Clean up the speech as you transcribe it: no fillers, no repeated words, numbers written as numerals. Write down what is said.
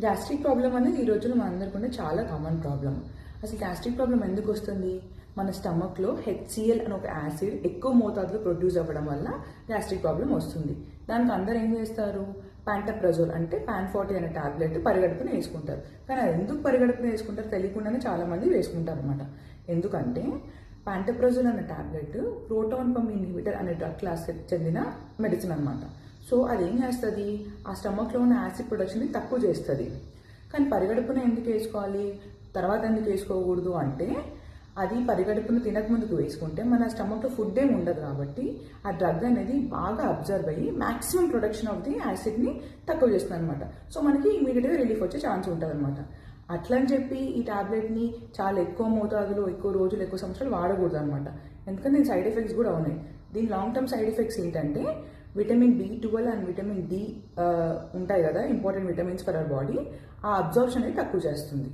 Gastric problem అనేది ఈ రోజుల్లో మనందరికీ చాలా కామన్ ప్రాబ్లం. అసలు గ్యాస్ట్రిక్ ప్రాబ్లం ఎందుకు వస్తుంది? మన స్టమక్లో హెచ్సిఎల్ అని ఒక యాసిడ్ ఎక్కువ మోతాదులో ప్రొడ్యూస్ అవ్వడం వల్ల గ్యాస్ట్రిక్ ప్రాబ్లం వస్తుంది. దానికి అందరూ ఏం చేస్తారు? ప్యాంటప్రజోల్ అంటే PAN40 అనే టాబ్లెట్ పరిగడుపున వేసుకుంటారు. కానీ అది ఎందుకు పరిగడుపున వేసుకుంటారు తెలియకుండానే చాలామంది వేసుకుంటారు అనమాట. ఎందుకంటే ప్యాంటప్రజోల్ అనే టాబ్లెట్ ప్రోటాన్ పంప్ ఇన్హిబిటర్ అనే డ్రగ్ క్లాస్కి చెందిన మెడిసిన్ అనమాట. సో అది ఏం చేస్తుంది? ఆ స్టమక్లో ఉన్న యాసిడ్ ప్రొడక్షన్ని తక్కువ చేస్తుంది. కానీ పరిగడుపున ఎందుకు వేసుకోవాలి, తర్వాత ఎందుకు వేసుకోకూడదు అంటే, అది పరిగడుపున తినకముందుకు వేసుకుంటే మన స్టమక్లో ఫుడ్ ఏమి ఉండదు కాబట్టి ఆ డ్రగ్ అనేది బాగా అబ్జర్వ్ అయ్యి మ్యాక్సిమం ప్రొడక్షన్ ఆఫ్ ది యాసిడ్ని తక్కువ చేస్తుంది అనమాట. సో మనకి ఇమీడియట్గా రిలీఫ్ వచ్చే ఛాన్స్ ఉంటుంది అనమాట. అట్లని చెప్పి ఈ టాబ్లెట్ని చాలా ఎక్కువ మోతాదులో ఎక్కువ రోజులు ఎక్కువ సంవత్సరాలు వాడకూడదు అనమాట. ఎందుకంటే దీని సైడ్ ఎఫెక్ట్స్ కూడా ఉన్నాయి. దీని లాంగ్ టర్మ్ సైడ్ ఎఫెక్ట్స్ ఏంటంటే vitamin B12 and vitamin D ఉంటాయి కదా, important vitamins for our body, ఆ అబ్జార్ప్షన్ అనేది తక్కువ చేస్తుంది.